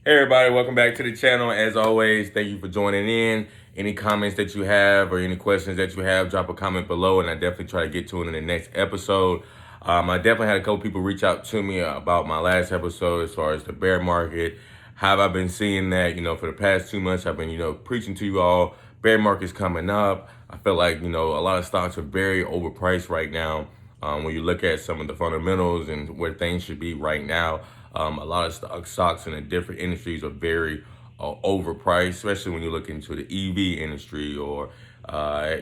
Hey everybody, welcome back to the channel. As always, thank you for joining in. Any comments that you have or any questions that you have, drop a comment below and I definitely try to get to it in the next episode. I definitely had a couple people reach out to me about my last episode as far as the bear market. How have I been seeing that, for the past 2 months, I've been, preaching to you all, bear market's coming up. I feel like, a lot of stocks are very overpriced right now. When you look at some of the fundamentals and where things should be right now, a lot of stocks in the different industries are very overpriced, especially when you look into the EV industry or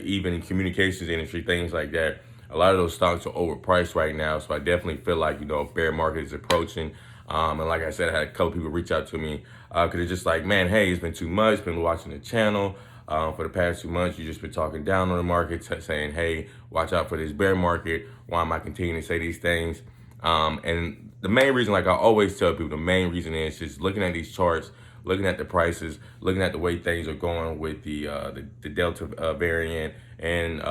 even communications industry, things like that. A lot of those stocks are overpriced right now, so I definitely feel like a bear market is approaching. And like I said, I had a couple people reach out to me because it's just like, man, hey, it's been too much. Been watching the channel for the past 2 months. You just been talking down on the market, saying, hey, watch out for this bear market. Why am I continuing to say these things? And the main reason, like I always tell people, the main reason is just looking at these charts, looking at the prices, looking at the way things are going with the Delta variant, and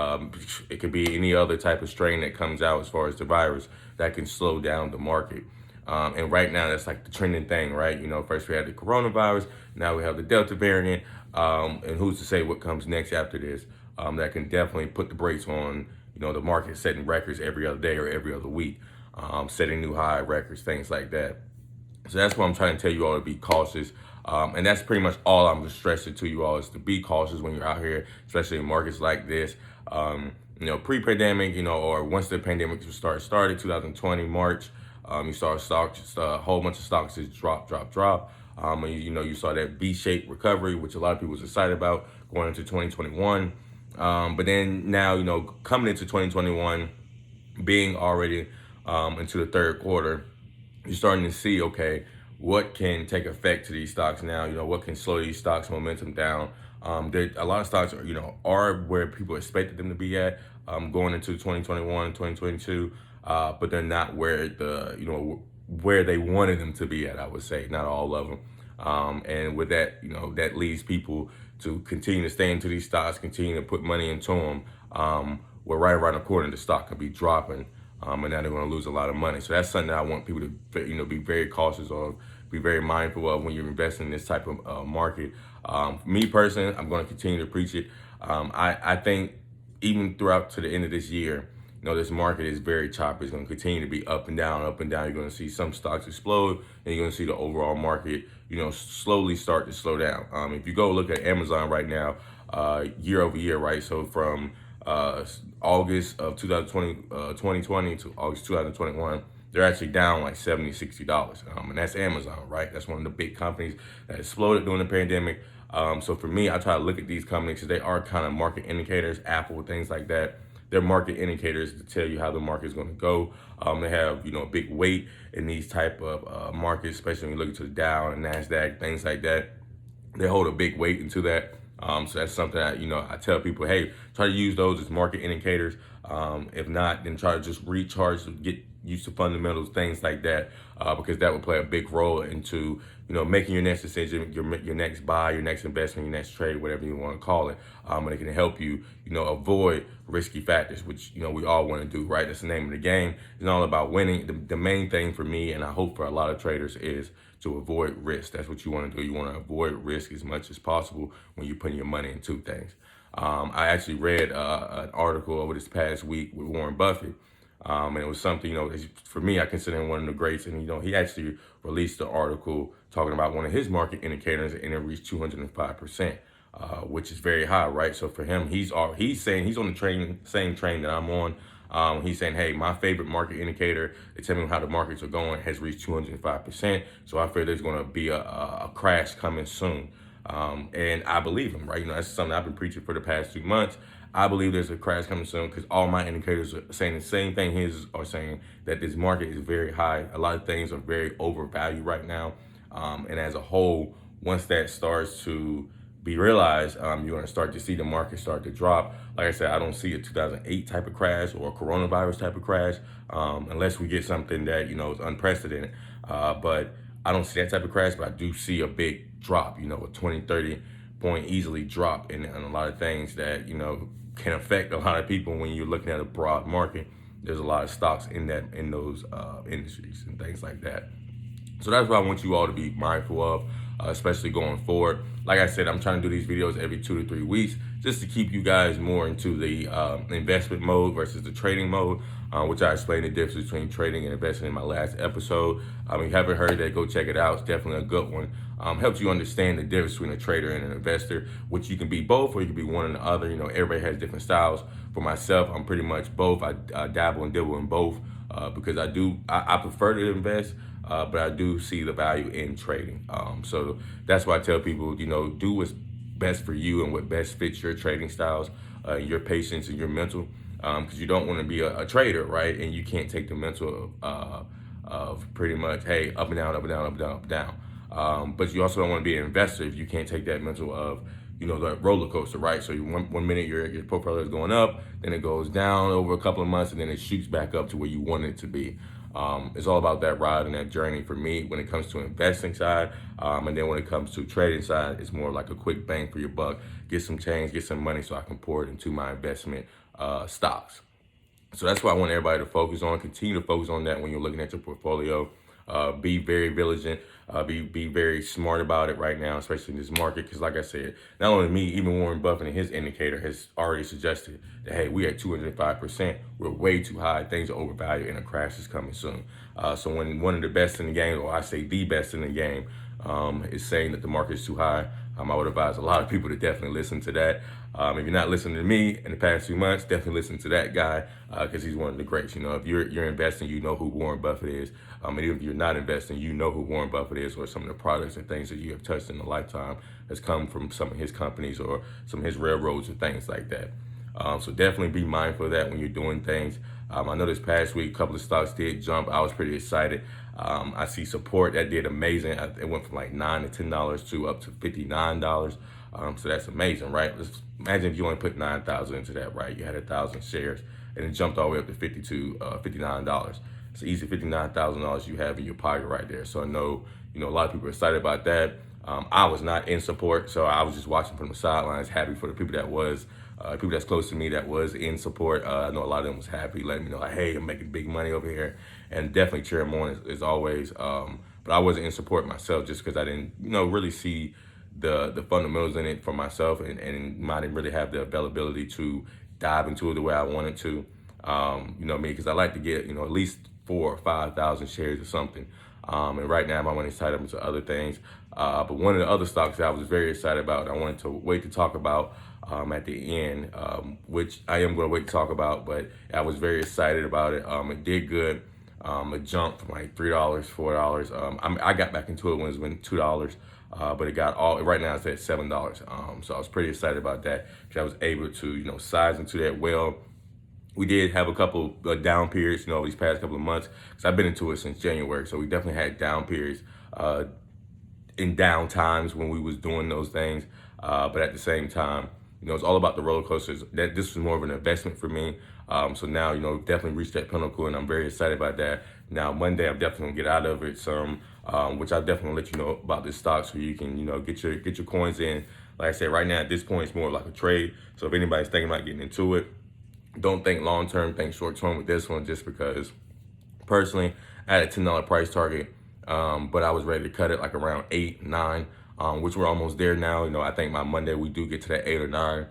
it could be any other type of strain that comes out as far as the virus that can slow down the market. And right now, that's like the trending thing, right? First we had the coronavirus, now we have the Delta variant, and who's to say what comes next after this? That can definitely put the brakes on, the market setting records every other day or every other week, setting new high records, things like that. So that's why I'm trying to tell you all to be cautious. And that's pretty much all I'm stressing to you all is to be cautious when you're out here, especially in markets like this. Pre-pandemic, or once the pandemic started 2020, March, you saw stocks, a whole bunch of stocks just drop. And you saw that V-shaped recovery, which a lot of people was excited about going into 2021. But then now, coming into 2021, being already into the third quarter, you're starting to see, okay, what can take effect to these stocks now? What can slow these stocks momentum down? A lot of stocks are where people expected them to be at going into 2021, 2022, but they're not where where they wanted them to be at. I would say not all of them. And with that, that leads people to continue to stay into these stocks, continue to put money into them. Where right around the corner, the stock could be dropping. And now they're going to lose a lot of money. So that's something that I want people to, be very cautious of, be very mindful of when you're investing in this type of market. Me personally, I'm going to continue to preach it. I think even throughout to the end of this year, this market is very choppy. It's going to continue to be up and down, up and down. You're going to see some stocks explode, and you're going to see the overall market, slowly start to slow down. If you go look at Amazon right now, year over year, right? So from August of 2020 to August 2021, they're actually down like $70, $60. And that's Amazon, right? That's one of the big companies that exploded during the pandemic. So for me, I try to look at these companies because they are kind of market indicators, Apple, things like that. They're market indicators to tell you how the market is going to go. They have, a big weight in these type of markets, especially when you look into the Dow and NASDAQ, things like that. They hold a big weight into that. So that's something that, I tell people, hey, try to use those as market indicators. If not, then try to just recharge, get used to fundamentals, things like that, because that will play a big role into, making your next decision, your next buy, your next investment, your next trade, whatever you want to call it. And it can help you, avoid risky factors, which, we all want to do, right? That's the name of the game. It's all about winning. The main thing for me, and I hope for a lot of traders, is to avoid risk. That's what you want to do. You want to avoid risk as much as possible when you're putting your money into things. I actually read an article over this past week with Warren Buffett. And it was something, for me, I consider him one of the greats. And, he actually released an article talking about one of his market indicators, and it reached 205%, which is very high, right? So for him, he's saying he's on the same train that I'm on. He's saying, hey, my favorite market indicator to tell me how the markets are going has reached 205%. So I feel there's going to be a crash coming soon. And I believe him, right? That's something I've been preaching for the past 2 months. I believe there's a crash coming soon because all my indicators are saying the same thing his are saying, that this market is very high. A lot of things are very overvalued right now. And as a whole, once that starts to be realized, you're going to start to see the market start to drop. Like I said, I don't see a 2008 type of crash or a coronavirus type of crash, unless we get something that, is unprecedented. But I don't see that type of crash, but I do see a big drop, a 20, 30 point easily drop in a lot of things that, can affect a lot of people when you're looking at a broad market. There's a lot of stocks in those industries and things like that. So that's what I want you all to be mindful of, especially going forward. Like I said, I'm trying to do these videos every 2 to 3 weeks just to keep you guys more into the investment mode versus the trading mode, which I explained the difference between trading and investing in my last episode. If you haven't heard that, go check it out. It's definitely a good one. Helps you understand the difference between a trader and an investor, which you can be both or you can be one and the other. You know, everybody has different styles. For myself, I'm pretty much both. I dabble and dibble in both because I prefer to invest. But I do see the value in trading. So that's why I tell people, you know, do what's best for you and what best fits your trading styles, your patience and your mental, because you don't want to be a trader, right? And you can't take the mental of pretty much, hey, up and down, up and down, up and down, up and down. But you also don't want to be an investor if you can't take that mental of, you know, the roller coaster, right? So one minute your portfolio is going up, then it goes down over a couple of months, and then it shoots back up to where you want it to be. It's all about that ride and that journey for me when it comes to investing side. And then when it comes to trading side, it's more like a quick bang for your buck. Get some change, get some money so I can pour it into my investment stocks. So that's what I want everybody to focus on. Continue to focus on that when you're looking at your portfolio. Be very vigilant. Be very smart about it right now, especially in this market. Because like I said, not only me, even Warren Buffett and his indicator has already suggested that, hey, we at 205%. We're way too high. Things are overvalued and a crash is coming soon. So when one of the best in the game, or I say the best in the game, is saying that the market is too high, I would advise a lot of people to definitely listen to that. If you're not listening to me in the past few months, definitely listen to that guy because he's one of the greats. You know, if you're investing, you know who Warren Buffett is. And even if you're not investing, you know who Warren Buffett is, or some of the products and things that you have touched in a lifetime has come from some of his companies or some of his railroads and things like that. So definitely be mindful of that when you're doing things. I know this past week, a couple of stocks did jump. I was pretty excited. I see support that did amazing. It went from like $9 to $10 to up to $59. So that's amazing, right? Let's imagine if you only put 9,000 into that, right? You had 1,000 shares and it jumped all the way up to $59. It's easy $59,000 you have in your pocket right there. So I know, you know, a lot of people are excited about that. I was not in support, so I was just watching from the sidelines, happy for the people that was, people that's close to me that was in support. I know a lot of them was happy, letting me know, like, hey, I'm making big money over here, and definitely cheer them on as always. But I wasn't in support myself just because I didn't, you know, really see the fundamentals in it for myself, and I didn't really have the availability to dive into it the way I wanted to. You know me, because I like to get, you know, at least 4,000 or 5,000 shares or something. And right now my money's tied up into other things. But one of the other stocks that I was very excited about, I wanted to wait to talk about at the end, which I am going to wait to talk about, but I was very excited about it. It did good. It jumped from like $3, $4. I got back into it when it was $2. But it got all, right now it's at $7. So I was pretty excited about that because I was able to, you know, size into that well. We did have a couple down periods, you know, these past couple of months, because I've been into it since January. So we definitely had down periods in down times when we was doing those things. But at the same time, you know, it's all about the roller coasters. This was more of an investment for me. So now, you know, definitely reached that pinnacle, and I'm very excited about that. Now, Monday, I'm definitely gonna get out of it some, which I'll definitely let you know about this stock so you can, you know, get your coins in. Like I said, right now at this point, it's more like a trade. So if anybody's thinking about getting into it, don't think long term, think short term with this one, just because personally I had a $10 price target, but I was ready to cut it like around 8, 9, which we're almost there now. You know, I think by Monday we do get to that 8 or 9.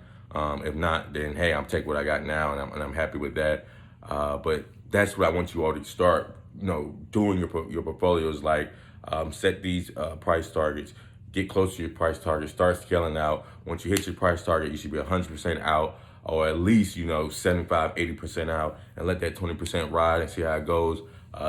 If not, then hey, I'm taking what I got now, and I'm happy with that. But that's what I want you all to start, you know, doing your portfolios. Like set these price targets. Get close to your price target. Start scaling out. Once you hit your price target, you should be 100% out, or at least, you know, 75, 80% out, and let that 20% ride and see how it goes.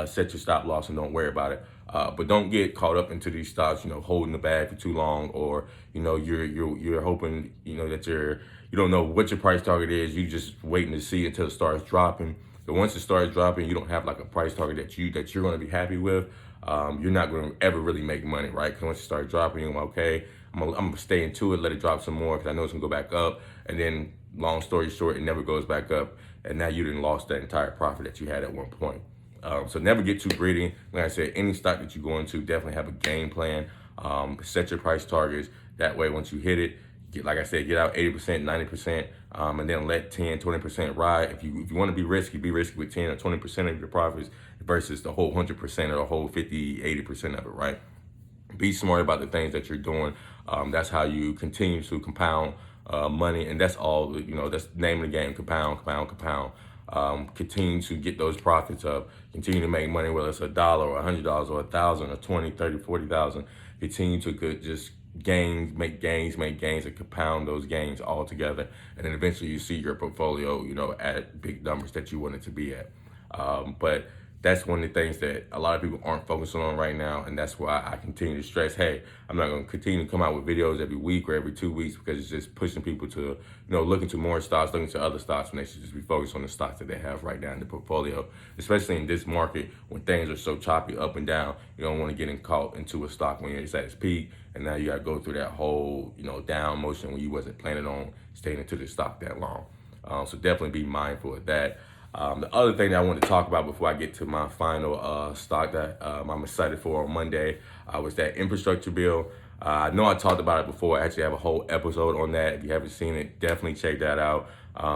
Set your stop loss and don't worry about it. But don't get caught up into these stocks, you know, holding the bag for too long, or, you know, you're hoping, you know, that you don't know what your price target is. You just waiting to see until it starts dropping. But once it starts dropping, you don't have like a price target that you're going to be happy with. You're not going to ever really make money, right? Because once you start dropping, you're okay, I'm gonna stay into it, let it drop some more, because I know it's gonna go back up, and then long story short, it never goes back up, and now you didn't lost that entire profit that you had at one point. So never get too greedy. Like I said, any stock that you go into, definitely have a game plan. Set your price targets. That way, once you hit it, like I said, get out 80%, 90%, and then let 10, 20% ride. If you want to be risky with 10 or 20% of your profits, versus the whole 100% or the whole 50, 80% of it, right? Be smart about the things that you're doing. That's how you continue to compound money, and that's all. That's the name of the game: compound, compound, compound. Continue to get those profits up. Continue to make money, whether it's $1 or $100 or 1,000 or 20, 30, 40,000. Continue to just gains, make gains, and compound those gains all together, and then eventually you see your portfolio, at big numbers that you want it to be at. But that's one of the things that a lot of people aren't focusing on right now, and that's why I continue to stress, hey, I'm not going to continue to come out with videos every week or every 2 weeks, because it's just pushing people to, look into more stocks, look into other stocks, when they should just be focused on the stocks that they have right now in the portfolio, especially in this market when things are so choppy up and down. You don't want to get caught into a stock when it's at its peak, and now you got to go through that whole, down motion when you wasn't planning on staying into the stock that long. So definitely be mindful of that. The other thing that I want to talk about before I get to my final stock that I'm excited for on Monday was that infrastructure bill. I know I talked about it before. I actually have a whole episode on that. If you haven't seen it, definitely check that out.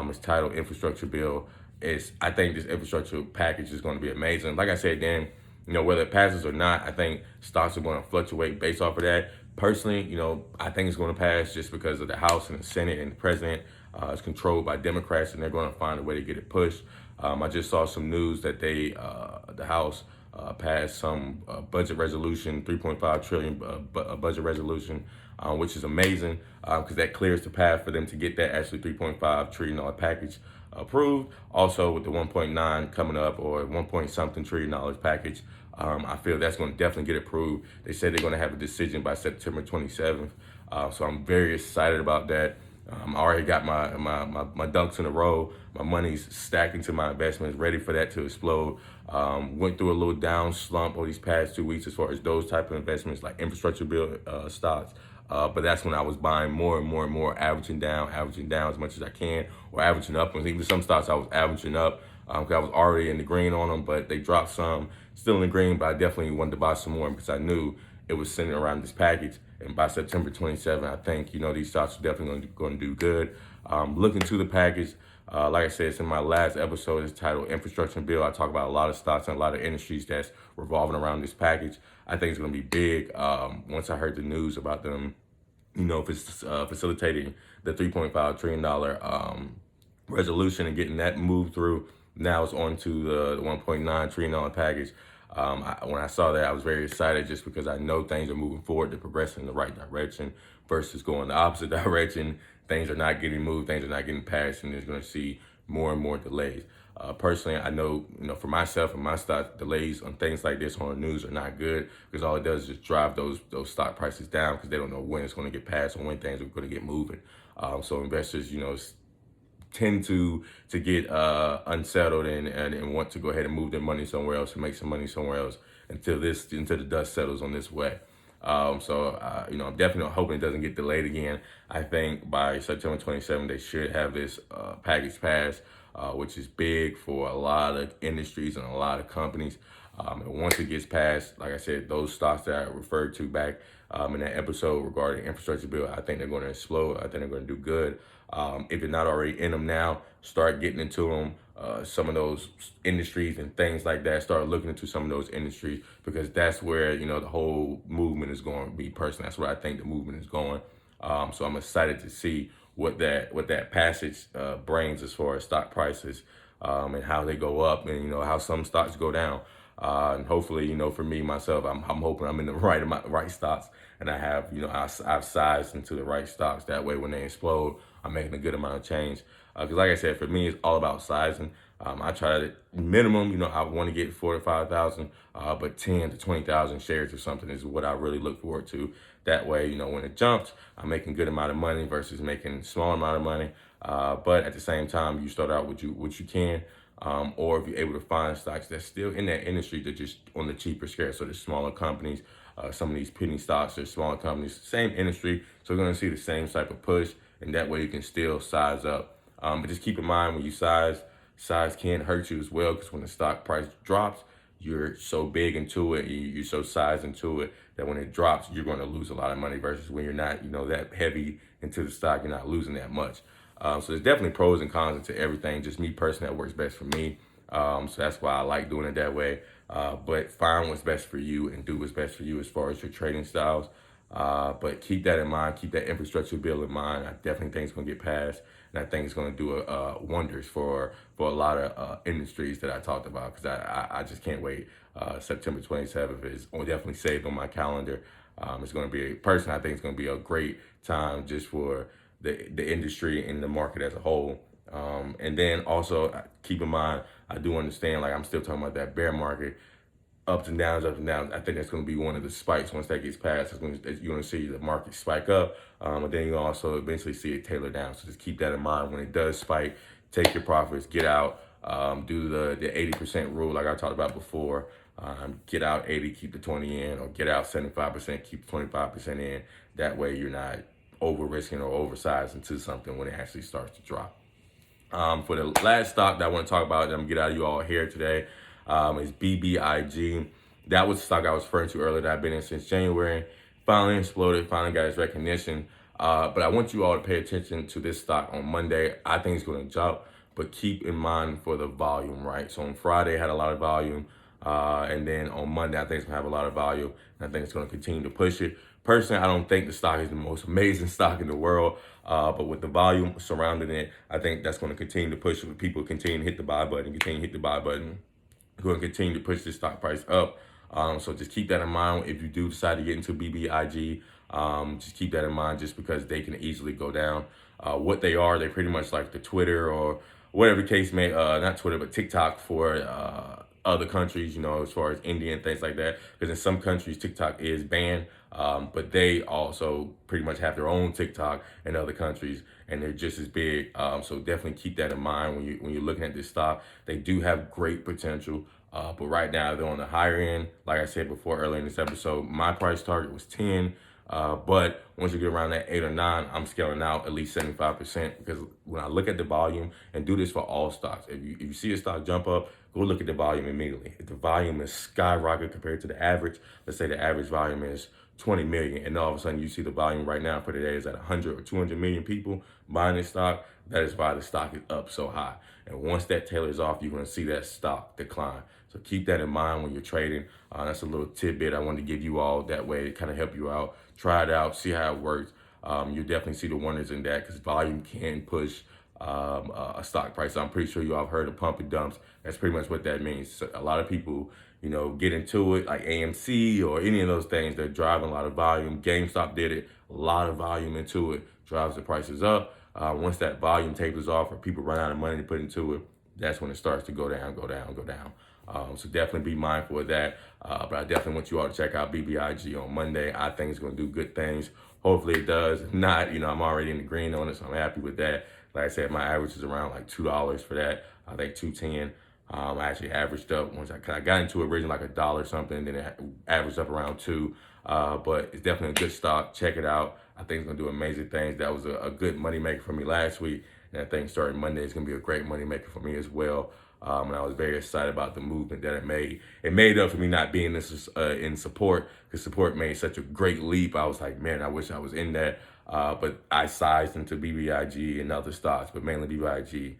It's titled Infrastructure Bill. I think this infrastructure package is going to be amazing. Like I said, Dan, whether it passes or not, I think stocks are going to fluctuate based off of that. Personally, I think it's going to pass just because of the House and the Senate and the president is controlled by Democrats, and they're going to find a way to get it pushed. I just saw some news that the House passed some budget resolution, 3.5 trillion budget resolution, which is amazing because that clears the path for them to get that actually $3.5 trillion package approved. Also with the 1.9 coming up, or 1 point something trillion dollars package, I feel that's going to definitely get approved. They said they're going to have a decision by September 27th. So I'm very excited about that. I already got my ducks in a row. My money's stacked into my investments, ready for that to explode. Went through a little down slump over these past 2 weeks as far as those type of investments like infrastructure bill stocks. But that's when I was buying more and more and more, averaging down as much as I can, or averaging up. And even some stocks I was averaging up because I was already in the green on them, but they dropped some, still in the green, but I definitely wanted to buy some more because I knew it was centered around this package. And by September 27th, I think, these stocks are definitely going to do good. Looking to the package, like I said, it's in my last episode. It's titled Infrastructure Bill. I talk about a lot of stocks and a lot of industries that's revolving around this package. I think it's going to be big. Once I heard the news about them, if it's facilitating the $3.5 trillion resolution and getting that moved through, now it's on to the $1.9 trillion package. When I saw that, I was very excited just because I know things are moving forward, they're progressing in the right direction versus going the opposite direction. Things are not getting moved, things are not getting passed, and there's going to see more and more delays. Personally, I know, for myself and my stock, delays on things like this on the news are not good because all it does is just drive those stock prices down because they don't know when it's going to get passed or when things are going to get moving. So investors, tend to get unsettled and want to go ahead and move their money somewhere else and make some money somewhere else until the dust settles on this way. So I'm definitely hoping it doesn't get delayed again. I think by September 27th, they should have this package passed, which is big for a lot of industries and a lot of companies. And once it gets passed, like I said, those stocks that I referred to back in that episode regarding infrastructure bill, I think they're going to explode. I think they're going to do good. If you're not already in them now, start getting into them. Some of those industries and things like that, start looking into some of those industries because that's where, the whole movement is going to be. Personally, that's where I think the movement is going. So I'm excited to see what that passage brings as far as stock prices and how they go up and, how some stocks go down. And hopefully, for me, myself, I'm hoping I'm in the right stocks and I have, I've sized into the right stocks. That way, when they explode, I'm making a good amount of change. Because like I said, for me, it's all about sizing. I try to minimum, I want to get 4,000 to 5,000, but 10 to 20,000 shares or something is what I really look forward to. That way, when it jumps, I'm making a good amount of money versus making a small amount of money. But at the same time, you start out what you can. Or if you're able to find stocks that's still in that industry, they're just on the cheaper scale. So the smaller companies, some of these penny stocks, they're smaller companies, same industry. So you're going to see the same type of push, and that way you can still size up. But just keep in mind when you size can hurt you as well, because when the stock price drops, you're so big into it, you're so sized into it that when it drops, you're going to lose a lot of money versus when you're not, that heavy into the stock, you're not losing that much. So there's definitely pros and cons into everything. Just me personally, that works best for me. So that's why I like doing it that way. But find what's best for you and do what's best for you as far as your trading styles. But keep that in mind. Keep that infrastructure bill in mind. I definitely think it's going to get passed, and I think it's going to do wonders for a lot of industries that I talked about. Because I just can't wait. September 27th is definitely saved on my calendar. It's going to be personally, I think it's going to be a great time just for the industry and the market as a whole. And then also keep in mind, I do understand, like I'm still talking about that bear market, ups and downs, ups and downs. I think that's going to be one of the spikes. Once that gets passed, you're going to see the market spike up, but then you also eventually see it tailor down. So just keep that in mind. When it does spike, take your profits, get out, do the 80% rule like I talked about before. Get out 80, keep the 20 in, or get out 75%, keep 25% in. That way you're not over risking or oversized into something when it actually starts to drop. For the last stock that I want to talk about, that I'm going to get out of you all here today, is BBIG. That was the stock I was referring to earlier that I've been in since January. Finally exploded, finally got its recognition. But I want you all to pay attention to this stock on Monday. I think it's going to jump, but keep in mind for the volume, right? So on Friday, it had a lot of volume. And then on Monday, I think it's going to have a lot of volume. And I think it's going to continue to push it. Personally, I don't think the stock is the most amazing stock in the world. But with the volume surrounding it, I think that's going to continue to push it. People continue to hit the buy button, continue to hit the buy button. We're going to continue to push this stock price up. So just keep that in mind if you do decide to get into BBIG. Just keep that in mind just because they can easily go down. What they are, they're pretty much like the Twitter or whatever the case may, not Twitter, but TikTok for other countries, as far as India and things like that. Because in some countries, TikTok is banned, but they also pretty much have their own TikTok in other countries, and they're just as big. So definitely keep that in mind when you're looking at this stock. They do have great potential, but right now they're on the higher end. Like I said before earlier in this episode, my price target was 10. But once you get around that 8 or 9, I'm scaling out at least 75% because when I look at the volume, and do this for all stocks, if you see a stock jump up, go look at the volume immediately. If the volume is skyrocket compared to the average, let's say the average volume is 20 million, and all of a sudden you see the volume right now for today is at 100 or 200 million people buying this stock, that is why the stock is up so high. And once that tailors off, you're going to see that stock decline. So keep that in mind when you're trading. That's a little tidbit I wanted to give you all that way to kind of help you out. Try it out, see how it works. You'll definitely see the wonders in that because volume can push a stock price. I'm pretty sure you all have heard of pump and dumps. That's pretty much what that means. So a lot of people, get into it, like AMC or any of those things. They're driving a lot of volume. GameStop did it. A lot of volume into it drives the prices up. Once that volume tapers off or people run out of money to put into it, that's when it starts to go down, go down, go down. So definitely be mindful of that. But I definitely want you all to check out BBIG on Monday. I think it's going to do good things. Hopefully it does. If not, I'm already in the green on it, so I'm happy with that. Like I said, my average is around like $2 for that. I think $2.10. I actually averaged up once I got into it originally like $1 something, then it averaged up around $2. But it's definitely a good stock. Check it out. I think it's gonna do amazing things. That was a good money maker for me last week, and I think starting Monday is gonna be a great money maker for me as well. And I was very excited about the movement that it made. It made up for me not being this in support, because support made such a great leap. I was like, man, I wish I was in that. But I sized into BBIG and other stocks, but mainly BBIG,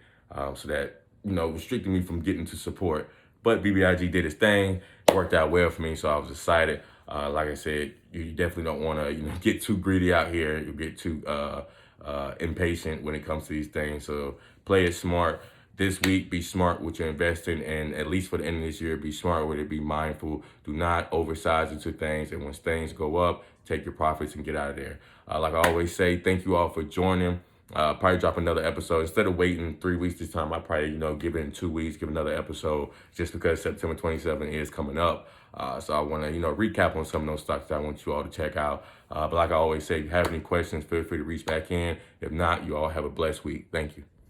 so that restricting me from getting to support. But BBIG did its thing, worked out well for me, so I was excited. Like I said, you definitely don't want to get too greedy out here. You get too impatient when it comes to these things. So play it smart. This week, be smart with your investing, and at least for the end of this year, be smart with it, be mindful. Do not oversize into things, and when things go up, take your profits and get out of there. Like I always say, thank you all for joining. Probably drop another episode. Instead of waiting 3 weeks this time, I probably, give it in 2 weeks, give another episode, just because September 27 is coming up. So I want to, recap on some of those stocks that I want you all to check out. But like I always say, if you have any questions, feel free to reach back in. If not, you all have a blessed week. Thank you.